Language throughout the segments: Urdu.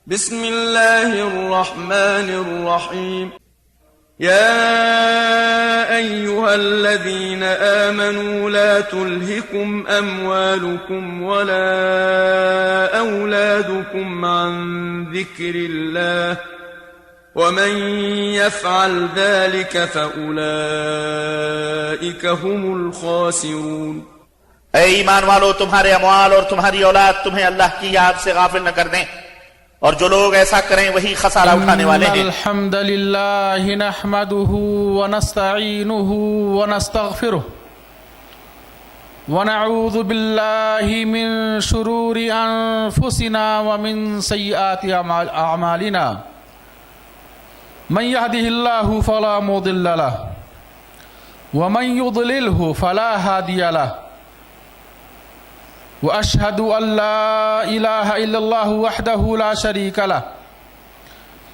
بسم الله الرحمن الرحيم. يا أيها الذين آمنوا لا تلهكم أموالكم ولا أولادكم عن ذكر الله ومن يفعل ذلك فأولئك هم الخاسرون. اے ایمان والو، تمہارے اموال اور تمہاری اولاد تمہیں اللہ کی یاد سے غافل نہ کر دیں، اور جو لوگ ایسا کریں وہی خسارہ اٹھانے والے ہیں۔ الحمد للہ نحمده ونستعینه ونستغفره ونعوذ باللہ من شرور انفسنا ومن سیئات اعمالنا من يهده الله فلا مضل له ومن يضلله فلا هادي له وأشهد أن لا إله إلا الله وحده لا شريك له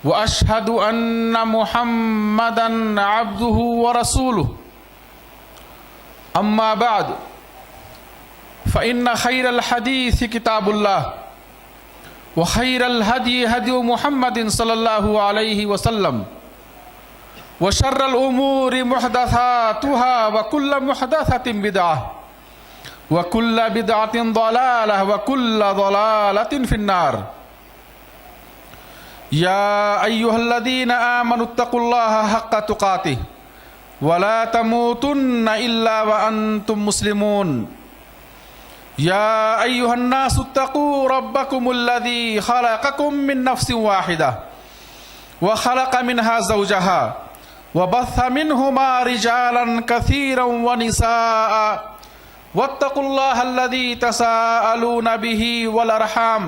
وأشهد أن محمدا عبده ورسوله. أما بعد فإن خير الحديث كتاب الله وخير الهدي هدي محمد صلى الله عليه وسلم وشر الأمور محدثاتها وكل محدثة بدعة وَكُلَّ بِدْعَةٍ ضَلَالَةٍ وَكُلَّ ضَلَالَةٍ فِي النَّارِ. يَا أَيُّهَا الَّذِينَ آمَنُوا اتَّقُوا اللَّهَ حَقَّ تُقَاتِهِ وَلَا تَمُوتُنَّ إِلَّا وَأَنْتُمْ مُسْلِمُونَ. يَا أَيُّهَا النَّاسُ اتَّقُوا رَبَّكُمُ الَّذِي خَلَقَكُم مِّن نَّفْسٍ وَاحِدَةٍ وَخَلَقَ مِنْهَا زَوْجَهَا وَبَثَّ مِنْهُمَا رِجَالًا كَثِيرًا وَنِسَاءً واتقوا الله الذي تساءلون به والأرحام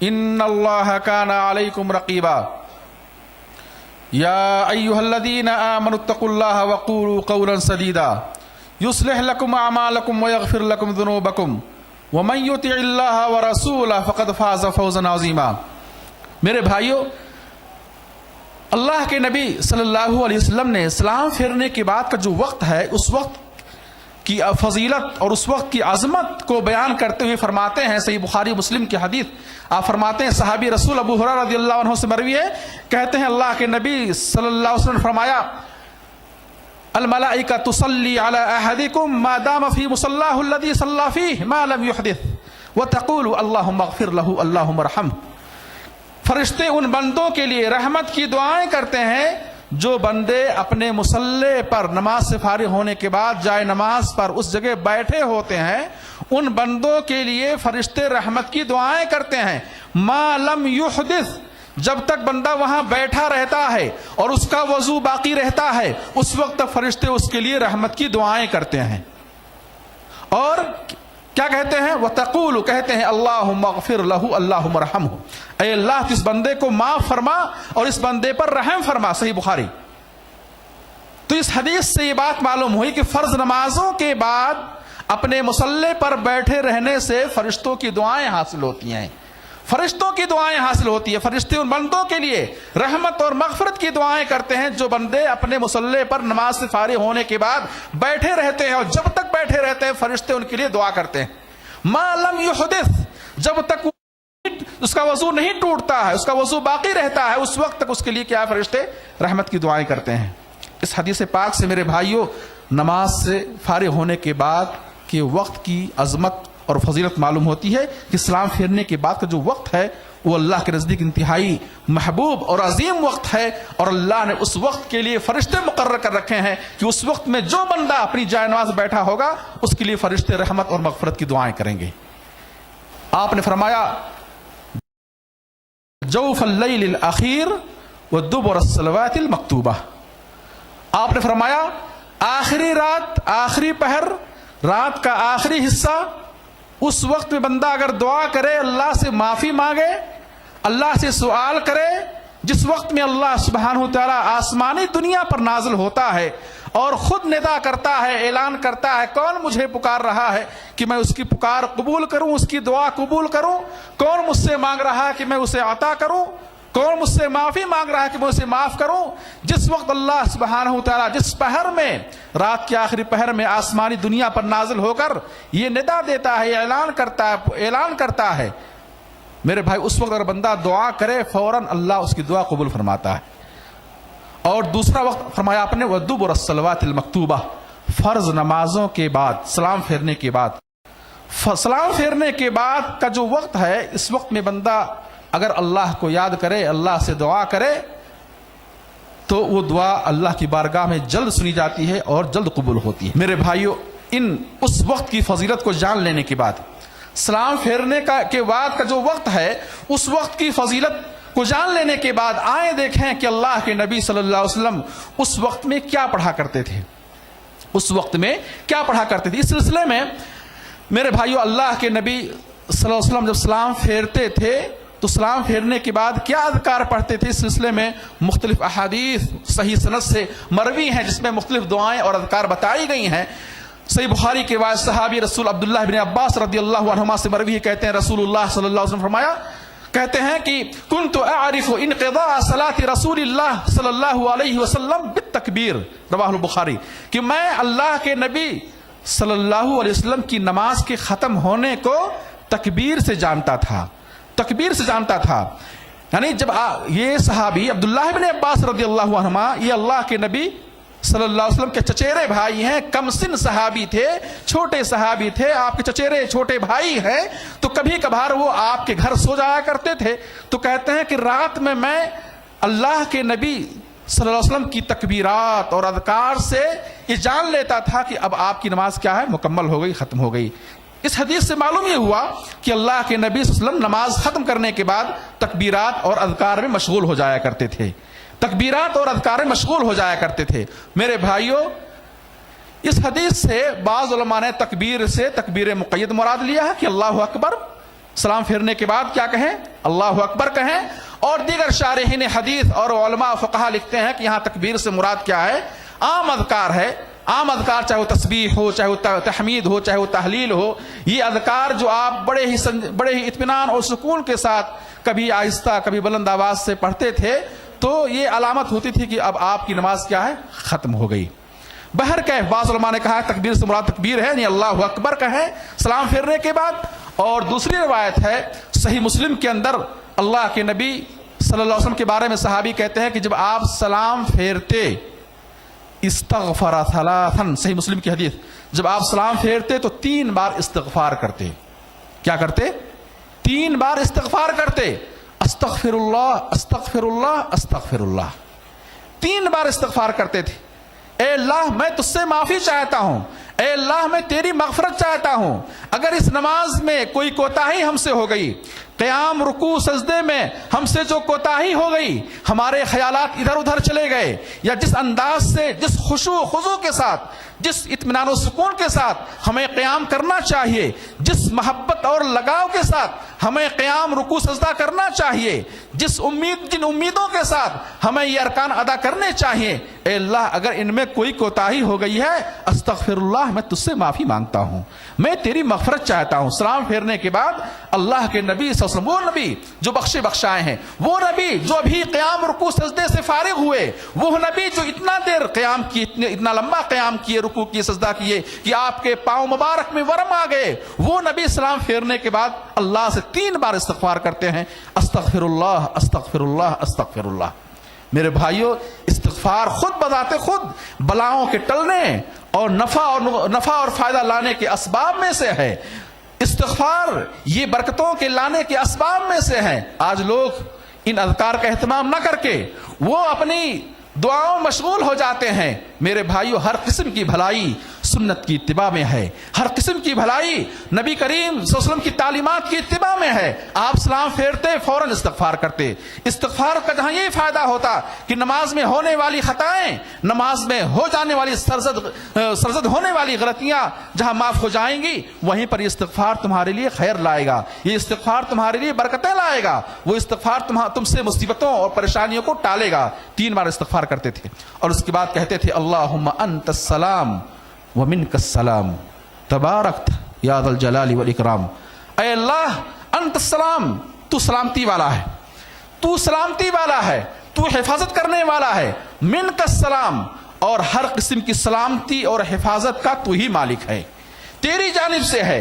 إن الله كان عليكم رقيبا. يا أيها الذين آمنوا اتقوا الله وقولوا قولا سديدا يصلح لكم أعمالكم ويغفر لكم ذنوبكم ومن يطع الله ورسوله فقد فاز فوزا عظيما. میرے بھائیو، اللہ کے نبی صلی اللہ علیہ وسلم نے اسلام پھیرنے کے بعد کا جو وقت ہے، اس وقت کی فضیلت اور اس وقت کی عظمت کو بیان کرتے ہوئے فرماتے ہیں، صحیح بخاری مسلم کی حدیث آپ فرماتے ہیں، صحابی رسول ابو ہریرہ رضی اللہ عنہ سے مروی ہے، کہتے ہیں اللہ کے نبی صلی اللہ علیہ وسلم نے فرمایا الملائکہ تصلی علی احدکم ما دام فی مصلاہ الذی صلی فیہ ما لم یحدث وتقول اللہم اغفر لہ اللہم ارحمہ. فرشتے ان بندوں کے لیے رحمت کی دعائیں کرتے ہیں جو بندے اپنے مصلی پر نماز سے فارغ ہونے کے بعد جائے نماز پر اس جگہ بیٹھے ہوتے ہیں، ان بندوں کے لیے فرشتے رحمت کی دعائیں کرتے ہیں ما لم یحدث، جب تک بندہ وہاں بیٹھا رہتا ہے اور اس کا وضو باقی رہتا ہے اس وقت تک فرشتے اس کے لیے رحمت کی دعائیں کرتے ہیں. اور کیا کہتے ہیں؟ وَتَقُولُ، کہتے ہیں اللہم اغفر لہ اللہم ارحمہ، اے اللہ اس بندے کو معاف فرما اور اس بندے پر رحم فرما. صحیح بخاری. تو اس حدیث سے یہ بات معلوم ہوئی کہ فرض نمازوں کے بعد اپنے مصلی پر بیٹھے رہنے سے فرشتوں کی دعائیں حاصل ہوتی ہیں، فرشتوں کی دعائیں حاصل ہوتی ہیں. فرشتے ان بندوں کے لیے رحمت اور مغفرت کی دعائیں کرتے ہیں جو بندے اپنے مصلی پر نماز سے فارغ ہونے کے بعد بیٹھے رہتے ہیں، اور جب تک بیٹھے رہتے ہیں فرشتے ان کے لیے دعا کرتے ہیں ما لم یحدث، جب تک اس کا وضو نہیں ٹوٹتا ہے، اس کا وضو باقی رہتا ہے، اس وقت تک اس کے لیے کیا فرشتے رحمت کی دعائیں کرتے ہیں. اس حدیث پاک سے میرے بھائیوں نماز سے فارغ ہونے کے بعد کے وقت کی عظمت اور فضیلت معلوم ہوتی ہے کہ اسلام پھیرنے کے بعد کا جو وقت ہے وہ اللہ کے نزدیک انتہائی محبوب اور عظیم وقت ہے، اور اللہ نے اس وقت کے لیے فرشتے مقرر کر رکھے ہیں کہ اس وقت میں جو بندہ اپنی جائے نماز بیٹھا ہوگا اس کے لیے فرشتے رحمت اور مغفرت کی دعائیں کریں گے. آپ نے فرمایا جوف اللیل الاخیر ودبر الصلوات المکتوبہ، آپ نے فرمایا آخری رات، آخری پہر، رات کا آخری حصہ، اس وقت میں بندہ اگر دعا کرے، اللہ سے معافی مانگے، اللہ سے سوال کرے، جس وقت میں اللہ سبحانہ وتعالی آسمانی دنیا پر نازل ہوتا ہے اور خود ندا کرتا ہے، اعلان کرتا ہے کون مجھے پکار رہا ہے کہ میں اس کی پکار قبول کروں، اس کی دعا قبول کروں، کون مجھ سے مانگ رہا ہے کہ میں اسے عطا کروں، کون مجھ سے معافی مانگ رہا ہے کہ میں اسے معاف کروں. جس وقت اللہ سبحانہ وتعالی جس پہر میں، رات کے آخری پہر میں آسمانی دنیا پر نازل ہو کر یہ ندا دیتا ہے، اعلان کرتا ہے میرے بھائی اس وقت اگر بندہ دعا کرے فوراً اللہ اس کی دعا قبول فرماتا ہے. اور دوسرا وقت فرمایا آپ نے وَالدُّبُرَ الصَّلَوَاتِ الْمَكْتُوبَةِ، فرض نمازوں کے بعد، سلام پھیرنے کے بعد. سلام پھیرنے کے بعد کا جو وقت ہے، اس وقت میں بندہ اگر اللہ کو یاد کرے، اللہ سے دعا کرے تو وہ دعا اللہ کی بارگاہ میں جلد سنی جاتی ہے اور جلد قبول ہوتی ہے. میرے بھائیو، اس وقت کی فضیلت کو جان لینے کے بعد، سلام پھیرنے کے بعد کا جو وقت ہے، اس وقت کی فضیلت کو جان لینے کے بعد آئیں دیکھیں کہ اللہ کے نبی صلی اللہ علیہ وسلم اس وقت میں کیا پڑھا کرتے تھے. اس وقت میں کیا پڑھا کرتے تھے. اس سلسلے میں میرے بھائیو، اللہ کے نبی صلی اللہ علیہ وسلم جب سلام پھیرتے تھے تو سلام پھیرنے کے بعد کیا اذکار پڑھتے تھے، اس سلسلے میں مختلف احادیث صحیح سند سے مروی ہیں جس میں مختلف دعائیں اور اذکار بتائی گئی ہیں. صحیح بخاری کے بعد صحابی رسول عبداللہ بن عباس رضی اللہ عنہما سے مروی کہتے ہیں رسول اللہ صلی اللہ علیہ وسلم فرمایا، کہتے ہیں کہ کنت اعرف انقضاء صلاة رسول اللہ صلی اللہ علیہ وسلم بالتکبیر، رواہ البخاری، کہ میں اللہ کے نبی صلی اللہ علیہ وسلم کی نماز کے ختم ہونے کو تکبیر سے جانتا تھا، تکبیر سے جانتا تھا. یعنی جب یہ صحابی عبداللہ بن عباس رضی اللہ عنہما، یہ اللہ کے نبی صلی اللہ علیہ وسلم کے چچیرے بھائی ہیں، کم سن صحابی تھے، چھوٹے صحابی تھے، آپ کے چچیرے چھوٹے بھائی ہیں، تو کبھی کبھار وہ آپ کے گھر سو جایا کرتے تھے. تو کہتے ہیں کہ رات میں اللہ کے نبی صلی اللہ علیہ وسلم کی تکبیرات اور اذکار سے یہ جان لیتا تھا کہ اب آپ کی نماز کیا ہے، مکمل ہو گئی، ختم ہو گئی. اس حدیث سے معلوم یہ ہوا کہ اللہ کے نبی صلی اللہ علیہ وسلم نماز ختم کرنے کے بعد تکبیرات اور اذکار میں مشغول ہو جایا کرتے تھے، تکبیرات اور اذکار میں مشغول ہو جایا کرتے تھے. میرے بھائیوں، اس حدیث سے بعض علماء نے تکبیر سے تکبیر مقید مراد لیا ہے کہ اللہ اکبر، سلام پھیرنے کے بعد کیا کہیں، اللہ اکبر کہیں. اور دیگر شارحین حدیث اور علماء فقہا لکھتے ہیں کہ یہاں تکبیر سے مراد کیا ہے، عام اذکار ہے. عام اذکار چاہے وہ تسبیح ہو، چاہے وہ تحمید ہو، چاہے وہ تحلیل ہو، یہ اذکار جو آپ بڑے ہی اطمینان اور سکون کے ساتھ کبھی آہستہ کبھی بلند آواز سے پڑھتے تھے تو یہ علامت ہوتی تھی کہ اب آپ کی نماز کیا ہے، ختم ہو گئی. بہرکیف بعض علماء نے کہا تکبیر سے مراد تکبیر ہے، یعنی اللہ اکبر کہیں سلام پھیرنے کے بعد. اور دوسری روایت ہے صحیح مسلم کے اندر، اللہ کے نبی صلی اللہ علیہ وسلم کے بارے میں صحابی کہتے ہیں کہ جب آپ سلام پھیرتے استغفر ثلاثا، صحیح مسلم کی حدیث، جب آپ سلام پھیرتے تو 3 بار استغفار کرتے. کیا کرتے؟ 3 بار استغفار کرتے. استغفر اللہ استغفر اللہ استغفر اللہ، 3 بار استغفار کرتے تھے. اے اللہ میں تجھ سے معافی چاہتا ہوں، اے اللہ میں تیری مغفرت چاہتا ہوں. اگر اس نماز میں کوئی کوتاہی ہم سے ہو گئی، قیام رکوع سجدے میں ہم سے جو کوتاہی ہو گئی، ہمارے خیالات ادھر ادھر چلے گئے، یا جس انداز سے، جس خشوع و خضوع کے ساتھ، جس اطمینان و سکون کے ساتھ ہمیں قیام کرنا چاہیے، جس محبت اور لگاؤ کے ساتھ ہمیں قیام رکوع سجدہ کرنا چاہیے، جن امیدوں کے ساتھ ہمیں یہ ارکان ادا کرنے چاہیے، اے اللہ اگر ان میں کوئی کوتاہی ہو گئی ہے، استغفر اللہ میں تجھ سے معافی مانگتا ہوں، میں تیری مغفرت چاہتا ہوں. سلام پھیرنے کے بعد اللہ کے نبی صلی اللہ علیہ وسلم، وہ نبی جو بخشے بخشائے ہیں، وہ نبی جو ابھی قیام رکوع سجدے سے فارغ ہوئے، وہ نبی جو اتنا دیر قیام کی، اتنا لمبا قیام کیے، رکوع کیے، سجدہ کیے کہ آپ کے پاؤں مبارک میں ورم آ گئے، وہ نبی سلام پھیرنے کے بعد اللہ سے 3 بار استغفار کرتے ہیں، استغفر اللہ استغفر اللہ استغفر اللہ. میرے بھائیوں، استغفار خود بذات خود بلاؤں کے ٹلنے اور نفع اور فائدہ لانے کے اسباب میں سے ہے. استغفار یہ برکتوں کے لانے کے اسباب میں سے ہے. آج لوگ ان اذکار کا اہتمام نہ کر کے وہ اپنی دعاؤں مشغول ہو جاتے ہیں. میرے بھائیوں، ہر قسم کی بھلائی سنت کی اتباع میں ہے، ہر قسم کی بھلائی نبی کریم صلی اللہ علیہ وسلم کی تعلیمات کی اتباع میں ہے. آپ سلام پھیرتے فوراً استغفار کرتے. استغفار کا جہاں یہ فائدہ ہوتا کہ نماز میں ہونے والی خطائیں، نماز میں ہو جانے والی سرزد ہونے والی غلطیاں جہاں معاف ہو جائیں گی، وہیں پر یہ استغفار تمہارے لیے خیر لائے گا، یہ استغفار تمہارے لیے برکتیں لائے گا، وہ استغفار تم سے مصیبتوں اور پریشانیوں کو ٹالے گا. 3 بار استغفار کرتے تھے اور اس کے بعد کہتے تھے اللہم انت السلام ومنک السلام تبارکت یا ذا الجلال والاکرام. اے اللہ انت السلام، تو سلامتی والا ہے، تو سلامتی والا ہے، تو حفاظت کرنے والا ہے. منک السلام، اور ہر قسم کی سلامتی اور حفاظت کا تو ہی مالک ہے، تیری جانب سے ہے.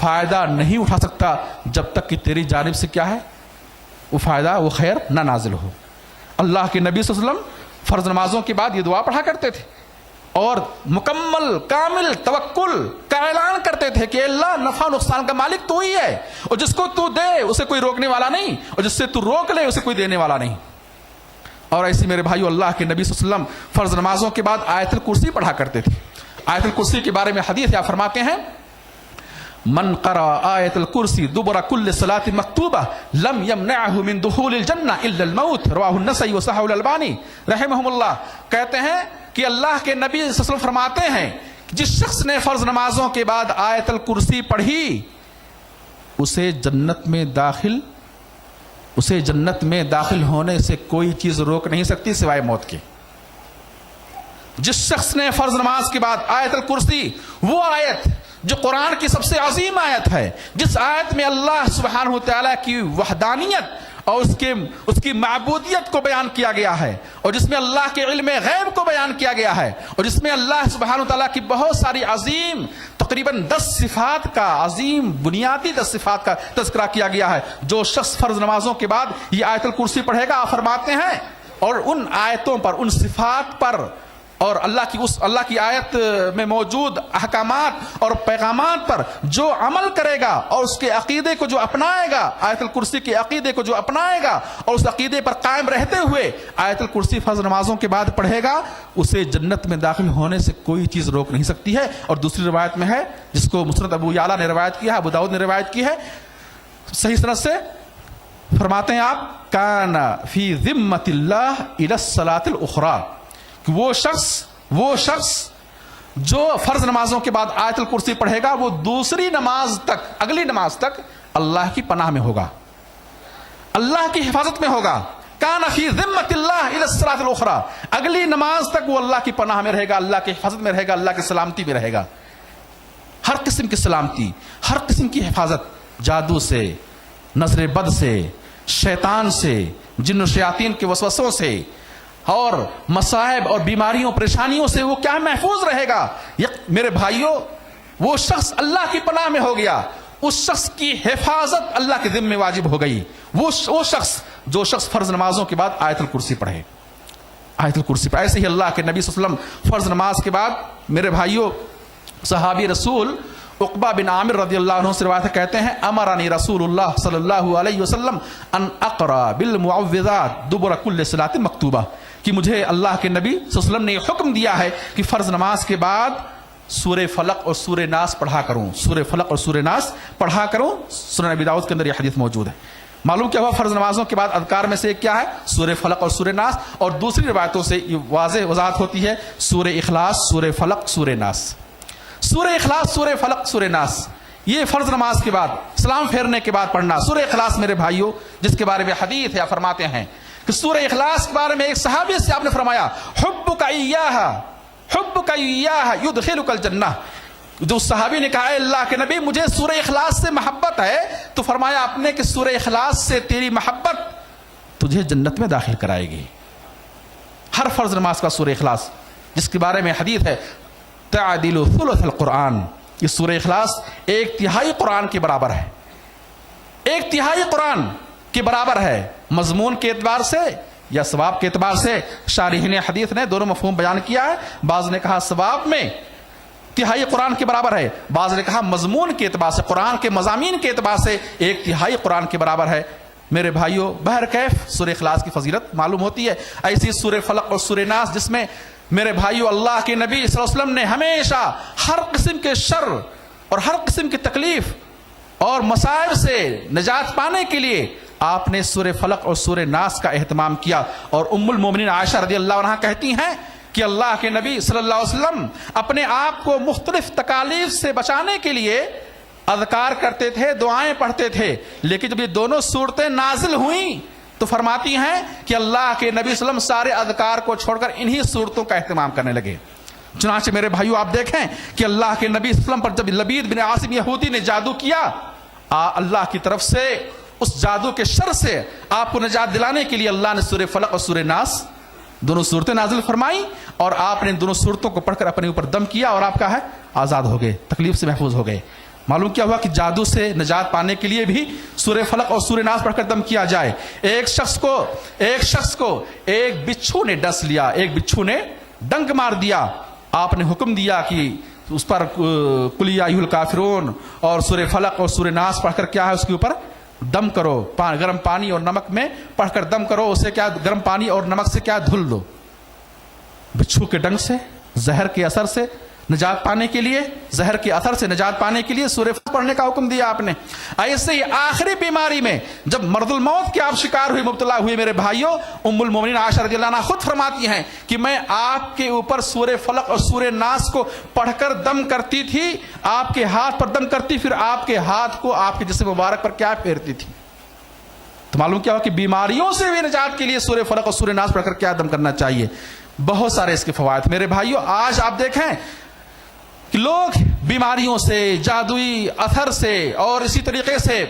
فائدہ نہیں اٹھا سکتا جب تک کہ تیری جانب سے کیا ہے وہ فائدہ وہ خیر نہ نازل ہو. اللہ کے نبی صلی اللہ علیہ وسلم فرض نمازوں کے بعد یہ دعا پڑھا کرتے تھے اور مکمل کامل توکل کا اعلان کرتے تھے کہ اللہ نفع نقصان کا مالک تو ہی ہے اور جس کو تو دے اسے کوئی روکنے والا نہیں اور جس سے تو روک لے اسے کوئی دینے والا نہیں. اور ایسے میرے بھائیو اللہ کے نبی صلی اللہ علیہ وسلم فرض نمازوں کے بعد آیت الکرسی پڑھا کرتے تھے. آیت الکرسی کے بارے میں حدیث یا فرماتے ہیں من قرأ آیت الکرسی دبر کل صلاۃ مکتوبہ لم یمنعہ من دخول الجنہ الا الموت. رواہ النسائی وصححہ الالبانی رحمہم اللہ. کہتے ہیں کہ اللہ کے نبی صلی اللہ علیہ وسلم فرماتے ہیں جس شخص نے فرض نمازوں کے بعد آیت الکرسی پڑھی اسے جنت میں داخل ہونے سے کوئی چیز روک نہیں سکتی سوائے موت کے. جس شخص نے فرض نماز کے بعد آیت الکرسی، وہ آیت جو قرآن کی سب سے عظیم آیت ہے، جس آیت میں اللہ سبحانہ وتعالیٰ کی وحدانیت اور اس کی معبودیت کو بیان کیا گیا ہے، اور جس میں اللہ کے علم غیب کو بیان کیا گیا ہے، اور جس میں اللہ سبحانہ وتعالیٰ کی بہت ساری عظیم تقریباً 10 صفات کا عظیم بنیادی 10 صفات کا تذکرہ کیا گیا ہے. جو شخص فرض نمازوں کے بعد یہ آیت الکرسی پڑھے گا، آپ فرماتے ہیں، اور ان آیتوں پر، ان صفات پر اور اللہ کی آیت میں موجود احکامات اور پیغامات پر جو عمل کرے گا اور اس کے عقیدے کو جو اپنائے گا، آیت الکرسی کے عقیدے کو جو اپنائے گا اور اس عقیدے پر قائم رہتے ہوئے آیت الکرسی فرض نمازوں کے بعد پڑھے گا، اسے جنت میں داخل ہونے سے کوئی چیز روک نہیں سکتی ہے. اور دوسری روایت میں ہے جس کو مسند ابو یعلا نے روایت کیا ہے، ابو داؤد نے روایت کی ہے صحیح سند سے، فرماتے ہیں آپ کان فی ذمۃ اللہ الی الصلاۃ الاخری، کہ وہ شخص جو فرض نمازوں کے بعد آیت الکرسی پڑھے گا وہ دوسری نماز تک، اگلی نماز تک اللہ کی پناہ میں ہوگا، اللہ کی حفاظت میں ہوگا. کان فی ذمۃ اللہ الی الصلاۃ الاخری، اگلی نماز تک وہ اللہ کی پناہ میں رہے گا، اللہ کی حفاظت میں رہے گا، اللہ کی سلامتی میں رہے گا. ہر قسم کی سلامتی، ہر قسم کی حفاظت، جادو سے، نظر بد سے، شیطان سے، جن و شیاطین کے وسوسوں سے اور مصائب اور بیماریوں پریشانیوں سے وہ کیا محفوظ رہے گا. میرے بھائیوں، وہ شخص اللہ کی پناہ میں ہو گیا، اس شخص کی حفاظت اللہ کے ذمہ واجب ہو گئی. وہ شخص جو شخص فرض نمازوں کے بعد آیت الکرسی پڑھے، آیت الکرسی پڑھے. ایسے ہی اللہ کے نبی صلی اللہ علیہ وسلم فرض نماز کے بعد میرے بھائیوں صحابی رسول عقبہ بن عامر رضی اللہ عنہ سے روایت کہتے ہیں امرنی رسول اللہ صلی اللہ علیہ وسلم ان اقرا بالمعوذات دبر کل صلاۃ مکتوبہ، کہ مجھے اللہ کے نبی صلی اللہ علیہ وسلم نے حکم دیا ہے کہ فرض نماز کے بعد سورہ فلق اور سورہ ناس پڑھا کروں، سورہ فلق اور سورہ ناس پڑھا کروں. سنن ابی داؤد کے اندر یہ حدیث موجود ہے. معلوم کیا ہوا، فرض نمازوں کے بعد اذکار میں سے ایک کیا ہے، سورہ فلق اور سورہ ناس، اور دوسری روایتوں سے یہ وضاحت ہوتی ہے سورہ اخلاص، سورہ فلق، سورہ ناس. سورہ اخلاص، سورہ فلق، سورہ ناس، یہ فرض نماز کے بعد سلام پھیرنے کے بعد پڑھنا. سورہ اخلاص میرے بھائیوں جس کے بارے میں حدیث ہے، فرماتے ہیں کہ سورہ اخلاص کے بارے میں ایک صحابی سے آپ نے فرمایا حبک ایاھا یدخلک الجنہ. جو صحابی نے کہا اے اللہ کے نبی مجھے سورہ اخلاص سے محبت ہے، تو فرمایا آپ نے کہ سورہ اخلاص سے تیری محبت تجھے جنت میں داخل کرائے گی. ہر فرض نماز کا سورہ اخلاص جس کے بارے میں حدیث ہے تعدل ثلث القرآن، یہ سورہ اخلاص 1/3 قرآن کے برابر ہے، 1/3 قرآن کے برابر ہے. مضمون کے اعتبار سے یا ثواب کے اعتبار سے شارحین حدیث نے دونوں مفہوم بیان کیا ہے. بعض نے کہا ثواب میں 1/3 قرآن کے برابر ہے، بعض نے کہا مضمون کے اعتبار سے، قرآن کے مضامین کے اعتبار سے 1/3 قرآن کے برابر ہے. میرے بھائیوں بہرکیف سورہ اخلاص کی فضیلت معلوم ہوتی ہے. ایسی سورہ فلق اور سورہ ناس جس میں میرے بھائیوں اللہ کے نبی صلی اللہ علیہ وسلم نے ہمیشہ ہر قسم کے شر اور ہر قسم کی تکلیف اور مصائب سے نجات پانے کے لیے آپ نے سورہ فلق اور سورہ ناس کا اہتمام کیا. اور ام المومنین عائشہ رضی اللہ عنہا کہتی ہیں کہ اللہ کے نبی صلی اللہ علیہ وسلم اپنے آپ کو مختلف تکالیف سے بچانے کے لیے اذکار کرتے تھے، دعائیں پڑھتے تھے، لیکن جب یہ دونوں صورتیں نازل ہوئیں تو فرماتی ہیں کہ اللہ کے نبی صلی اللہ علیہ وسلم سارے اذکار کو چھوڑ کر انہی صورتوں کا اہتمام کرنے لگے. چنانچہ میرے بھائیو آپ دیکھیں کہ اللہ کے نبی صلی اللہ علیہ وسلم پر جب لبید بن عاصم یہودی نے جادو کیا، اللہ کی طرف سے اس جادو کے شر سے آپ کو نجات دلانے کے لیے اللہ نے سورہ فلق اور سورہ ناس دونوں صورتیں نازل فرمائی، اور آپ نے ان دونوں صورتوں کو پڑھ کر اپنے اوپر دم کیا اور آپ کا ہے آزاد ہو گئے، تکلیف سے محفوظ ہو گئے. معلوم کیا ہوا کہ جادو سے نجات پانے کے لیے بھی سورہ فلق اور سورہ ناس پڑھ کر دم کیا جائے. ایک شخص کو ایک بچھو نے ڈس لیا, ایک بچھو نے ڈنک مار دیا. آپ نے حکم دیا کہ اس پر قل یا ایھا الکافرون اور سورہ فلق اور سورہ ناس پڑھ کر کیا ہے اس کے اوپر دم کرو, گرم پانی اور نمک میں پڑھ کر دم کرو. اسے کیا گرم پانی اور نمک سے کیا دھل دو. بچھو کے ڈنک سے, زہر کے اثر سے نجات پانے کے لیے, زہر کے اثر سے نجات پانے کے لیے سورہ فلق پڑھنے کا حکم دیا آپ نے. ایسے ہی آخری بیماری میں جب مرض الموت کے آپ شکار ہوئے, مبتلا ہوئے میرے بھائیوں, ام المومنین عائشہ رضی اللہ عنہا خود فرماتی ہیں کہ میں آپ کے اوپر سورہ فلق اور سورہ ناس کو پڑھ کر دم کرتی تھی, آپ کے ہاتھ پر دم کرتی, پھر آپ کے ہاتھ کو آپ کے جسم مبارک پر کیا پھیرتی تھی. تو معلوم کیا ہوا کہ بیماریوں سے بھی نجات کے لیے سورہ فلق اور سورہ ناس پڑھ کر کیا دم کرنا چاہیے. بہت سارے اس کے فوائد میرے بھائیوں. آج آپ دیکھیں کہ لوگ بیماریوں سے, جادوئی اثر سے اور اسی طریقے سے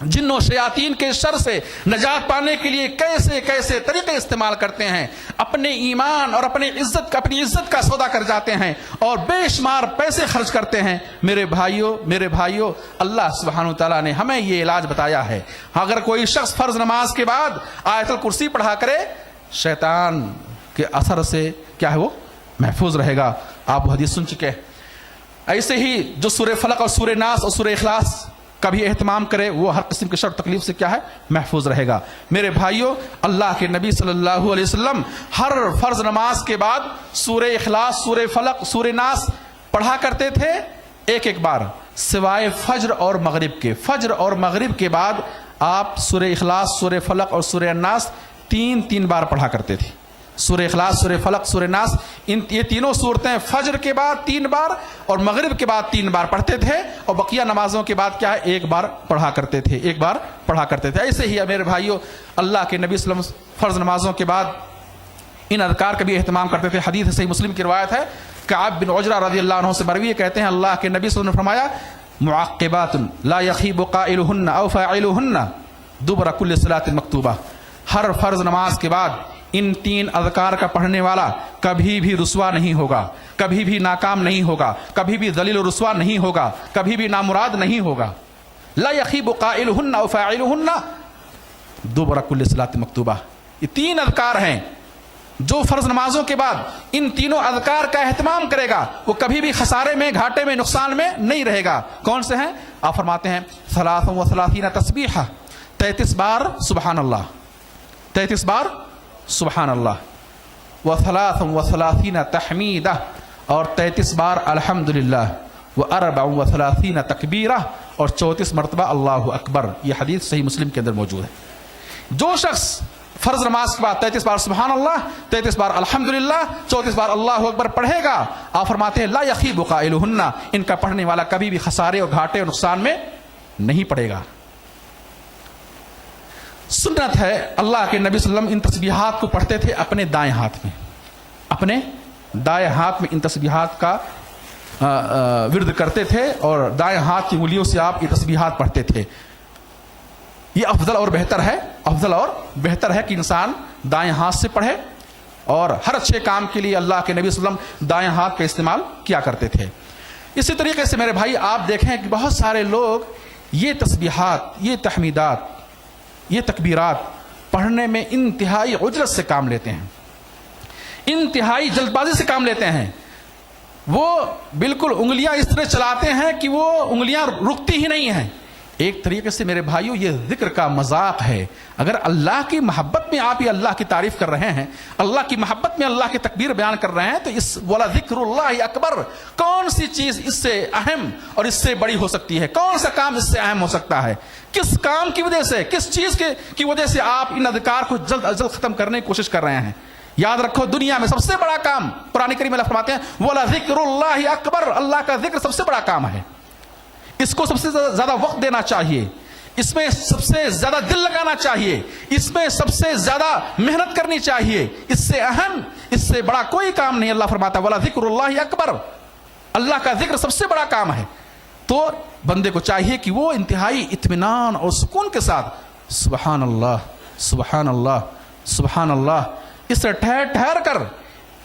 جن و شیاطین کے شر سے نجات پانے کے لیے کیسے کیسے طریقے استعمال کرتے ہیں. اپنے ایمان اور اپنی عزت کا سودا کر جاتے ہیں اور بے شمار پیسے خرچ کرتے ہیں. میرے بھائیوں اللہ سبحانہ وتعالیٰ نے ہمیں یہ علاج بتایا ہے. اگر کوئی شخص فرض نماز کے بعد آیت الکرسی پڑھا کرے, شیطان کے اثر سے کیا ہے وہ محفوظ رہے گا. آپ وہ حدیث سن چکے. ایسے ہی جو سورہ فلق اور سورہ ناس اور سورہ اخلاص کا بھی اہتمام کرے وہ ہر قسم کے شر و تکلیف سے کیا ہے محفوظ رہے گا. میرے بھائیوں, اللہ کے نبی صلی اللہ علیہ وسلم ہر فرض نماز کے بعد سورہ اخلاص, سورہ فلق, سورہ ناس پڑھا کرتے تھے ایک بار, سوائے فجر اور مغرب کے. فجر اور مغرب کے بعد آپ سورہ اخلاص, سورہ فلق اور سورہ ناس تین بار پڑھا کرتے تھے. سورہ اخلاص, سورہ فلق, سورہ ناس, یہ تینوں صورتیں فجر کے بعد 3 بار اور مغرب کے بعد 3 بار پڑھتے تھے, اور بقیہ نمازوں کے بعد کیا ہے ایک بار پڑھا کرتے تھے. ایسے ہی میرے بھائیوں اللہ کے نبی صلی اللہ علیہ وسلم فرض نمازوں کے بعد ان اذکار کا بھی اہتمام کرتے تھے. حدیث صحیح مسلم کی روایت ہے, کعب بن عجرہ رضی اللہ عنہ سے مروی, کہتے ہیں اللہ کے نبی صلی اللہ علیہ وسلم نے فرمایا معقبات لا یخیب قائلہن او فاعلہن دبر کل صلاۃ مکتوبہ. ہر فرض نماز کے بعد ان 3 اذکار کا پڑھنے والا کبھی بھی رسوا نہیں ہوگا, کبھی بھی ناکام نہیں ہوگا, کبھی بھی ذلیل و رسوا نہیں ہوگا, کبھی بھی نامراد نہیں ہوگا. لا یخیب قائلہن او فاعلہن دبر کل صلاۃ مکتوبہ. یہ 3 اذکار ہیں جو فرض نمازوں کے بعد ان تینوں اذکار کا اہتمام کرے گا وہ کبھی بھی خسارے میں, گھاٹے میں, نقصان میں نہیں رہے گا. کون سے ہیں؟ آپ فرماتے ہیں 33 تسبیحہ, 33 بار سبحان اللہ, 33 بار سبحان اللہ, و33 تحمیدہ, اور 33 بار الحمدللہ, و34 تکبیرہ, اور 34 مرتبہ اللہ اکبر. یہ حدیث صحیح مسلم کے اندر موجود ہے. جو شخص فرض نماز کے بعد 33 بار سبحان اللہ, 33 بار الحمدللہ, 34 بار اللہ اکبر پڑھے گا, آپ فرماتے ہیں لا یخیب قائلہن, ان کا پڑھنے والا کبھی بھی خسارے اور گھاٹے اور نقصان میں نہیں پڑے گا. سنت ہے اللہ کے نبی صلی اللہ علیہ وسلم ان تسبیحات کو پڑھتے تھے اپنے دائیں ہاتھ میں, اپنے دائیں ہاتھ میں ان تسبیحات کا ورد کرتے تھے اور دائیں ہاتھ کی انگلیوں سے آپ یہ تسبیحات پڑھتے تھے. یہ افضل اور بہتر ہے کہ انسان دائیں ہاتھ سے پڑھے, اور ہر اچھے کام کے لیے اللہ کے نبی صلی اللہ علیہ وسلم دائیں ہاتھ کا استعمال کیا کرتے تھے. اسی طریقے سے میرے بھائی آپ دیکھیں کہ بہت سارے لوگ یہ تسبیحات, یہ تحمیدات, یہ تکبیرات پڑھنے میں انتہائی عجلت سے کام لیتے ہیں, انتہائی جلد بازی سے کام لیتے ہیں. وہ بالکل انگلیاں اس طرح چلاتے ہیں کہ وہ انگلیاں رکتی ہی نہیں ہیں. ایک طریقے سے میرے بھائیوں یہ ذکر کا مذاق ہے. اگر اللہ کی محبت میں آپ یہ اللہ کی تعریف کر رہے ہیں, اللہ کی محبت میں اللہ کی تکبیر بیان کر رہے ہیں, تو اس ولا ذکر اللہ اکبر, کون سی چیز اس سے اہم اور اس سے بڑی ہو سکتی ہے؟ کون سا کام اس سے اہم ہو سکتا ہے؟ کس کام کی وجہ سے, کس چیز کی وجہ سے آپ ان اذکار کو جلد از جلد ختم کرنے کی کوشش کر رہے ہیں؟ یاد رکھو دنیا میں سب سے بڑا کام, قرآن کریم میں اللہ فرماتے ہیں ولا ذکر اللہ اکبر, اللہ کا ذکر سب سے بڑا کام ہے. اس کو سب سے زیادہ وقت دینا چاہیے, اس میں سب سے زیادہ دل لگانا چاہیے, اس میں سب سے زیادہ محنت کرنی چاہیے. اس سے اہم, اس سے بڑا کوئی کام نہیں. اللہ فرماتا ہے ولا ذکر اللہ اکبر, اللہ کا ذکر سب سے بڑا کام ہے. تو بندے کو چاہیے کہ وہ انتہائی اطمینان اور سکون کے ساتھ سبحان اللہ, سبحان اللہ, سبحان اللہ, اس سے ٹھہر کر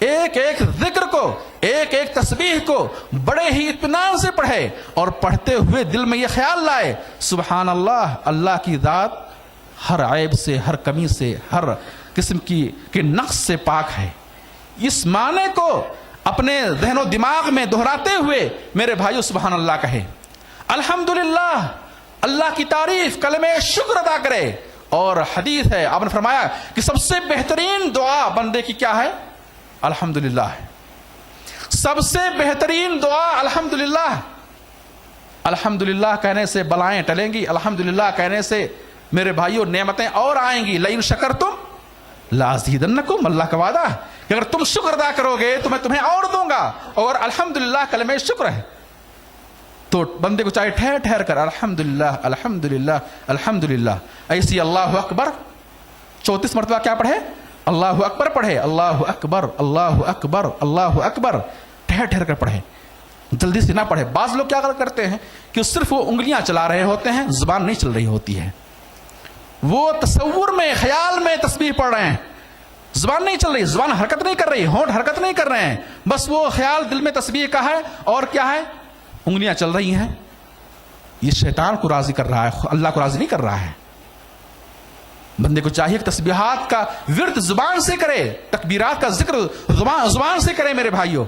ایک ایک ذکر کو, ایک ایک تسبیح کو بڑے ہی اطمینان سے پڑھے اور پڑھتے ہوئے دل میں یہ خیال لائے سبحان اللہ, اللہ کی ذات ہر عیب سے, ہر کمی سے, ہر قسم کے نقص سے پاک ہے. اس معنی کو اپنے ذہن و دماغ میں دہراتے ہوئے میرے بھائیو سبحان اللہ کہے, الحمدللہ اللہ کی تعریف, کلمہ شکر ادا کرے. اور حدیث ہے, آپ نے فرمایا کہ سب سے بہترین دعا بندے کی کیا ہے؟ الحمدللہ ہے. سب سے بہترین دعا الحمدللہ. الحمدللہ کہنے سے بلائیں ٹلیں گی, الحمدللہ کہنے سے میرے بھائیوں نعمتیں اور آئیں گی. لئن شکرتم لازیدنکم, اللہ کا وعدہ کہ اگر تم شکر ادا کرو گے تو میں تمہیں اور دوں گا. اور الحمدللہ کلمہ شکر ہے تو بندے کو چاہے ٹھہر ٹھہر کر الحمدللہ الحمدللہ الحمدللہ, ایسی اللہ اکبر 34 مرتبہ کیا پڑھے؟ اللہ اکبر پڑھے, اللہ اکبر اللہ اکبر اللہ اکبر, ٹھہر ٹھہر کر پڑھے, جلدی سے نہ پڑھے. بعض لوگ کیا کرتے ہیں کہ صرف وہ انگلیاں چلا رہے ہوتے ہیں, زبان نہیں چل رہی ہوتی ہے, وہ تصور میں خیال میں تسبیح پڑھ رہے ہیں, زبان نہیں چل رہی, زبان حرکت نہیں کر رہی, ہونٹ حرکت نہیں کر رہے ہیں, بس وہ خیال دل میں تسبیح کا ہے اور کیا ہے, انگلیاں چل رہی ہیں. یہ شیطان کو راضی کر رہا ہے, اللہ کو راضی نہیں کر رہا ہے. بندے کو چاہیے کہ تسبیحات کا ورد زبان سے کرے, تکبیرات کا ذکر زبان سے کرے میرے بھائیوں.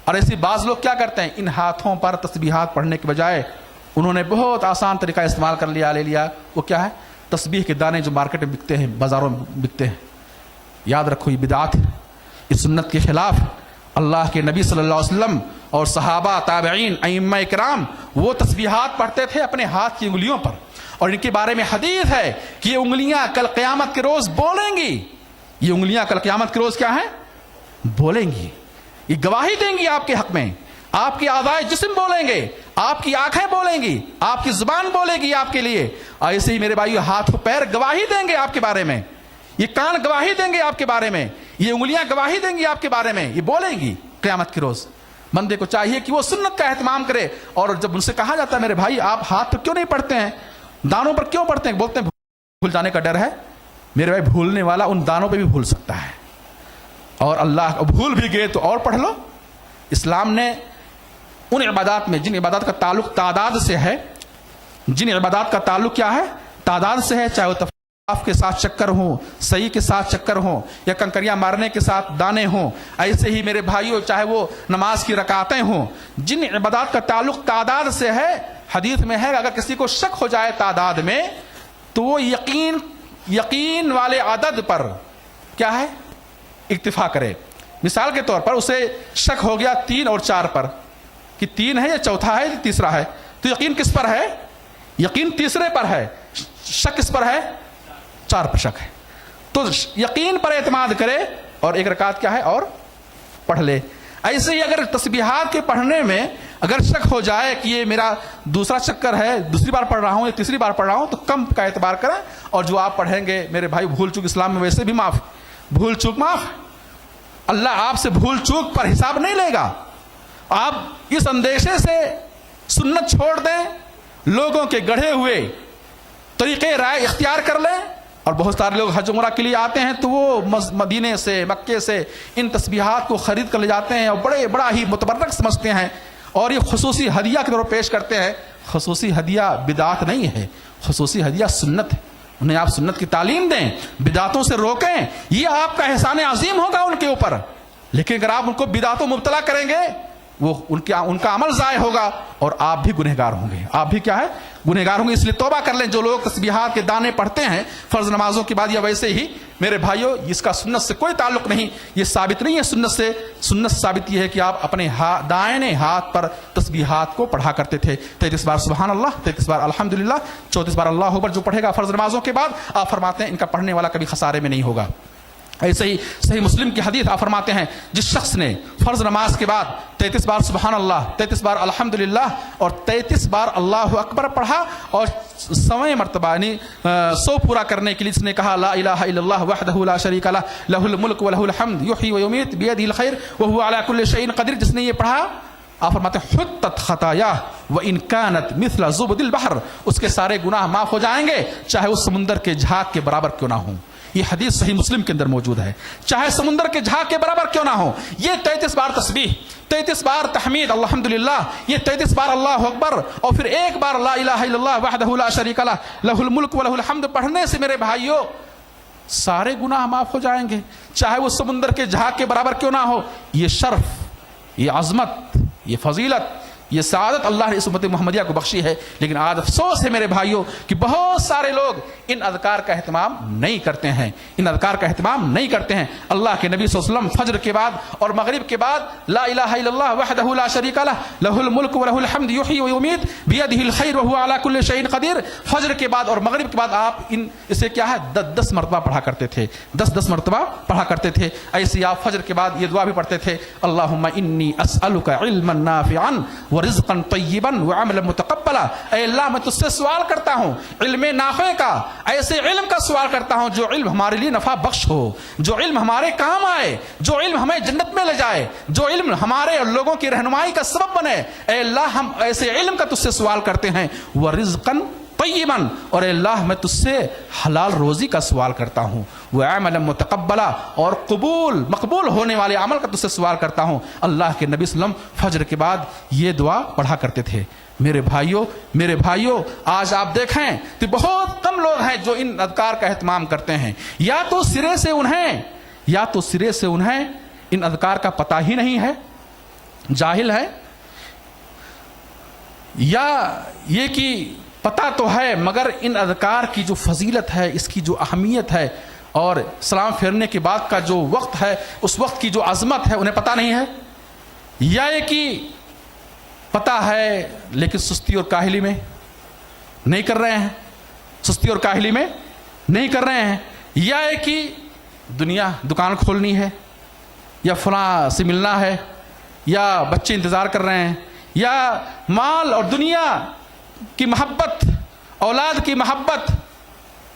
اور ایسی بعض لوگ کیا کرتے ہیں, ان ہاتھوں پر تسبیحات پڑھنے کے بجائے انہوں نے بہت آسان طریقہ استعمال کر لیا, لے لیا. وہ کیا ہے, تسبیح کے دانے جو مارکیٹ میں بکتے ہیں, بازاروں میں بکتے ہیں. یاد رکھو یہ بدعت, یہ سنت کے خلاف. اللہ کے نبی صلی اللہ علیہ وسلم اور صحابہ, تابعین, ائمہ کرام وہ تسبیحات پڑھتے تھے اپنے ہاتھ کی انگلیوں پر, اور ان کے بارے میں حدیث ہے کہ یہ انگلیاں کل قیامت کے روز بولیں گی. یہ انگلیاں کل قیامت کے روز کیا ہیں, بولیں گی, یہ گواہی دیں گی آپ کے حق میں. آپ کی اعضائے جسم بولیں گے, آپ کی آنکھیں بولیں گی, آپ کی زبان بولے گی آپ کے لیے. ایسے ہی میرے بھائیو ہاتھ و پیر گواہی دیں گے آپ کے بارے میں, یہ کان گواہی دیں گے آپ کے بارے میں, یہ انگلیاں گواہی دیں گی آپ کے بارے میں, یہ بولیں گی قیامت کے روز. بندے کو چاہیے کہ وہ سنت کا اہتمام کرے. اور جب ان سے کہا جاتا ہے میرے بھائی آپ ہاتھ پر کیوں نہیں پڑھتے ہیں, دانوں پر کیوں پڑھتے ہیں, بولتے ہیں بھول جانے کا ڈر ہے. میرے بھائی بھولنے والا ان دانوں پہ بھی بھول سکتا ہے, اور اللہ بھول بھی گئے تو اور پڑھ لو. اسلام نے ان عبادات میں جن عبادات کا تعلق تعداد سے ہے, جن عبادات کا تعلق کیا ہے, تعداد سے ہے, چاہے وہ طواف کے ساتھ چکر ہوں, سعی کے ساتھ چکر ہوں, یا کنکریاں مارنے کے ساتھ دانے ہوں, ایسے ہی میرے بھائیوں چاہے وہ نماز کی رکعتیں ہوں, جن عبادات کا تعلق تعداد سے ہے, حدیث میں ہے اگر کسی کو شک ہو جائے تعداد میں تو وہ یقین والے عدد پر کیا ہے, اکتفا کرے. مثال کے طور پر اسے شک ہو گیا 3 اور 4 پر کہ 3 ہے یا چوتھا ہے یا تیسرا ہے, تو یقین کس پر ہے, یقین تیسرے پر ہے, شک کس پر ہے, 4 پر شک ہے. تو یقین پر اعتماد کرے اور 1 رکعت کیا ہے اور پڑھ لے. ایسے ہی اگر تسبیحات کے پڑھنے میں اگر شک ہو جائے کہ یہ میرا دوسرا چکر ہے, دوسری بار پڑھ رہا ہوں یا تیسری بار پڑھ رہا ہوں, تو کم کا اعتبار کریں. اور جو آپ پڑھیں گے میرے بھائی بھول چوک اسلام میں ویسے بھی معاف, بھول چوک معاف. اللہ آپ سے بھول چوک پر حساب نہیں لے گا. آپ اس اندیشے سے سنت چھوڑ دیں, لوگوں کے گڑھے ہوئے طریقے رائے اختیار کر لیں. اور بہت سارے لوگ حج عمرہ کے لیے آتے ہیں تو وہ مدینے سے, مکے سے ان تسبیحات کو خرید کر لے جاتے ہیں اور بڑا ہی متبرک سمجھتے ہیں اور یہ خصوصی ہدیہ کے طور پر پیش کرتے ہیں. خصوصی ہدیہ بدعت نہیں ہے, خصوصی ہدیہ سنت ہے. انہیں آپ سنت کی تعلیم دیں, بدعتوں سے روکیں, یہ آپ کا احسان عظیم ہوگا ان کے اوپر. لیکن اگر آپ ان کو بدعتوں مبتلا کریں گے وہ ان کا عمل ضائع ہوگا اور آپ بھی گنہگار ہوں گے. آپ بھی کیا ہے, گنہگار ہوں گے. اس لیے توبہ کر لیں جو لوگ تسبیحات کے دانے پڑھتے ہیں فرض نمازوں کے بعد یا ویسے ہی. میرے بھائیوں اس کا سنت سے کوئی تعلق نہیں, یہ ثابت نہیں ہے سنت سے. سنت ثابت یہ ہے کہ آپ اپنے دائیں ہاتھ پر تسبیحات کو پڑھا کرتے تھے. 33 بار سبحان اللہ, 33 بار الحمدللہ, 34 بار اللہ اکبر جو پڑھے گا فرض نمازوں کے بعد, آپ فرماتے ہیں ان کا پڑھنے والا کبھی خسارے میں نہیں ہوگا. ایسے ہی صحیح مسلم کی حدیث آپ فرماتے ہیں جس شخص نے فرض نماز کے بعد 33 بار سبحان اللہ, 33 بار الحمدللہ اور 33 بار اللہ اکبر پڑھا اور 100 مرتبہ یعنی 100 پورا کرنے کے لیے اس نے کہا لا الہ الا اللہ وحدہ لا شریک لہ لہ الملک ولہ الحمد یحیی ویمیت بیدہ الخیر وہو علی کل شیء قدیر, جس نے یہ پڑھا آپ فرماتے ہیں حطت خطایا وان کانت مثل زبد البحر, اس کے سارے گناہ معاف ہو جائیں گے چاہے وہ سمندر کے جھاگ کے برابر کیوں نہ ہوں. یہ حدیث صحیح مسلم کے اندر موجود ہے. چاہے سمندر کے جھاگ کے برابر کیوں نہ ہو, یہ 33 بار تسبیح, 33 بار تحمید الحمدللہ, یہ 33 بار اللہ اکبر, اور پھر ایک بار لا الہ الا اللہ وحدہ لا شریک لہ لہ الملک و لہ الحمد پڑھنے سے میرے بھائیوں سارے گناہ معاف ہو جائیں گے, چاہے وہ سمندر کے جھاگ کے برابر کیوں نہ ہو. یہ شرف, یہ عظمت, یہ فضیلت, یہ سعادت اللہ نے اس امت محمدیہ کو بخشی ہے. لیکن آج افسوس ہے میرے بھائیوں کہ بہت سارے لوگ ان اذکار کا اہتمام نہیں کرتے ہیں, ان اذکار کا اہتمام نہیں کرتے ہیں. اللہ کے نبی صلی اللہ علیہ وسلم فجر کے بعد اور مغرب کے بعد لا الہ الا اللہ وحدہ لا شریک لہ لہ الملک و لہ الحمد یحیی و یمیت بیدہ الخیر وہو علی کل شیء قدیر, فجر کے بعد اور مغرب کے بعد آپ اسے کیا ہے 10 مرتبہ پڑھا کرتے تھے, 10 مرتبہ پڑھا کرتے تھے. ایسے آپ فجر کے بعد یہ دعا بھی پڑھتے تھے, اللہم انی اسألک علما نافعا ورزقا طیبا وعملا متقبلا. اے اللہ میں تجھ سے سوال کرتا ہوں علم نافع کا, ایسے علم کا سوال کرتا ہوں جو علم ہمارے لیے نفع بخش ہو, جو علم ہمارے کام آئے, جو علم ہمیں جنت میں لے جائے, جو علم ہمارے اور لوگوں کی رہنمائی کا سبب بنے. اے اللہ ہم ایسے علم کا تجھ سے سوال کرتے ہیں. ورزقا طیبا, اور اے اللہ میں تجھ سے حلال روزی کا سوال کرتا ہوں. وعملا متقبلا, اور مقبول ہونے والے عمل کا تجھ سے سوال کرتا ہوں. اللہ کے نبی صلی اللہ علیہ وسلم فجر کے بعد یہ دعا پڑھا کرتے تھے. میرے بھائیوں آج آپ دیکھیں تو بہت کم لوگ ہیں جو ان اذکار کا اہتمام کرتے ہیں. یا تو سرے سے انہیں ان اذکار کا پتہ ہی نہیں ہے, جاہل ہے, یا یہ کہ پتہ تو ہے مگر ان اذکار کی جو فضیلت ہے, اس کی جو اہمیت ہے, اور سلام پھیرنے کے بعد کا جو وقت ہے, اس وقت کی جو عظمت ہے انہیں پتہ نہیں ہے. یا یہ کہ پتہ ہے لیکن سستی اور کاہلی میں نہیں کر رہے ہیں, سستی اور کاہلی میں نہیں کر رہے ہیں. یا یہ کہ دکان کھولنی ہے, یا فلاں سے ملنا ہے, یا بچے انتظار کر رہے ہیں, یا مال اور دنیا کی محبت, اولاد کی محبت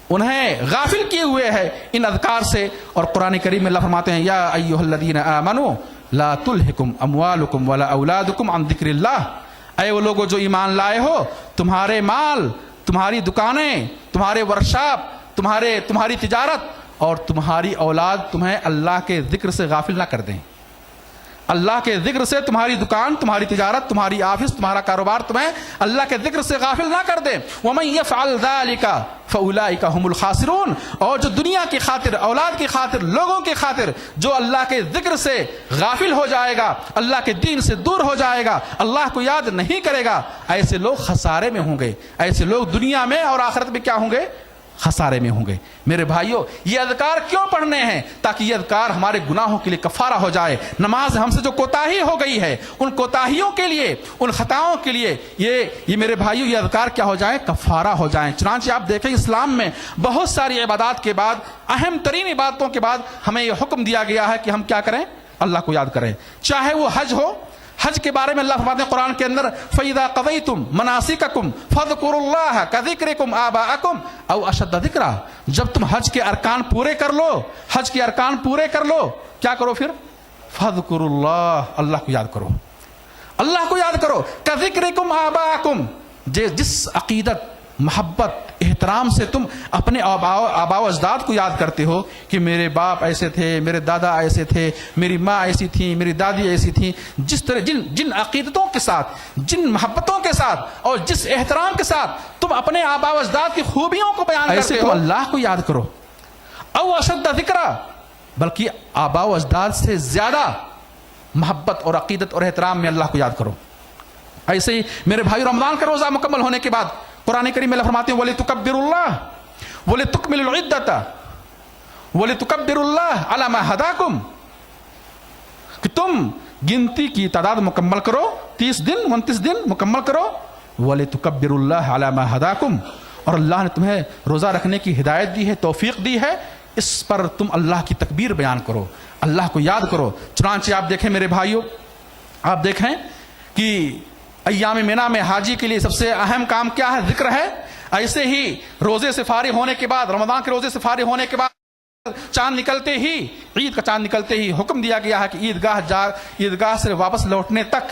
انہیں غافل کیے ہوئے ہے ان اذکار سے. اور قرآن کریم میں اللہ فرماتے ہیں یا ایھا الذین آمنوا لا تلہکم اموالکم ولا اولادکم عن ذکر اللہ. اے وہ لوگوں جو ایمان لائے ہو, تمہارے مال, تمہاری دکانیں, تمہارے ورکشاپ, تمہاری تجارت اور تمہاری اولاد تمہیں اللہ کے ذکر سے غافل نہ کر دیں. اللہ کے ذکر سے تمہاری دکان, تمہاری تجارت, تمہاری آفس, تمہارا کاروبار تمہیں اللہ کے ذکر سے غافل نہ کر دے. وَمَن يَفْعَلْ ذَلِكَ فَأُولَٰئِكَ هُمُ الْخَاسِرُونَ. اور جو دنیا کی خاطر, اولاد کی خاطر, لوگوں کی خاطر جو اللہ کے ذکر سے غافل ہو جائے گا, اللہ کے دین سے دور ہو جائے گا, اللہ کو یاد نہیں کرے گا, ایسے لوگ خسارے میں ہوں گے. ایسے لوگ دنیا میں اور آخرت میں کیا ہوں گے؟ خسارے میں ہوں گے. میرے بھائیوں یہ اذکار کیوں پڑھنے ہیں؟ تاکہ یہ اذکار ہمارے گناہوں کے لیے کفارہ ہو جائے. نماز ہم سے جو کوتاہی ہو گئی ہے, ان کوتاہیوں کے لیے, ان خطاؤں کے لیے یہ میرے بھائیوں یہ اذکار کیا ہو جائیں؟ کفارہ ہو جائیں. چنانچہ آپ دیکھیں اسلام میں بہت ساری عبادات کے بعد, اہم ترین عبادتوں کے بعد ہمیں یہ حکم دیا گیا ہے کہ ہم کیا کریں؟ اللہ کو یاد کریں. چاہے وہ حج ہو, حج کے بارے میں اللہ فرماتے ہیں قرآن کے اندر فَإِذَا قَضَيْتُمْ مَنَاسِكَكُمْ فَاذْكُرُوا اللَّهَ كَذِكْرِكُمْ آبَاءَكُمْ أَوْ أَشَدَّ ذِكْرًا. جب تم حج کے ارکان پورے کر لو, حج کے ارکان پورے کر لو, کیا کرو پھر؟ فَاذْكُرُوا اللَّهَ, اللہ کو یاد کرو, اللہ کو یاد کرو. كَذِكْرِكُمْ آبَاءَكُمْ, جس عقیدت, محبت, احترام سے تم اپنے آباء و اجداد کو یاد کرتے ہو کہ میرے باپ ایسے تھے, میرے دادا ایسے تھے, میری ماں ایسی تھی, میری دادی ایسی تھی, جس طرح جن عقیدتوں کے ساتھ, جن محبتوں کے ساتھ اور جس احترام کے ساتھ تم اپنے آباء و اجداد کی خوبیوں کو بیان کرتے ہو, اللہ کو یاد کرو. او اشد ذکرا, بلکہ آباء و اجداد سے زیادہ محبت اور عقیدت اور احترام میں اللہ کو یاد کرو. ایسے ہی میرے بھائی رمضان کا روزہ مکمل ہونے کے بعد قرآن کریم میں اللہ فرماتے ہیں وَلِتُكَبِّرُوا اللَّهَ وَلِتُكْمِلُوا الْعِدَّةَ وَلِتُكَبِّرُوا اللَّهَ عَلَى مَا هَدَاكُمْ, کہ تم گنتی کی تعداد مکمل کرو, 30 دن 29 دن مکمل کرو. وَلِتُكَبِّرُوا اللَّهَ عَلَى مَا هَدَاكُمْ, اور اللہ نے تمہیں روزہ رکھنے کی ہدایت دی ہے, توفیق دی ہے, اس پر تم اللہ کی تکبیر بیان کرو, اللہ کو یاد کرو. چنانچہ آپ دیکھیں میرے بھائیوں, آپ دیکھیں کہ ایام مینا میں حاجی کے لیے سب سے اہم کام کیا ہے؟ ذکر ہے. ایسے ہی روزے سے فارغ ہونے کے بعد, رمضان کے روزے سے فارغ ہونے کے بعد چاند نکلتے ہی, عید کا چاند نکلتے ہی حکم دیا گیا ہے کہ عیدگاہ سے واپس لوٹنے تک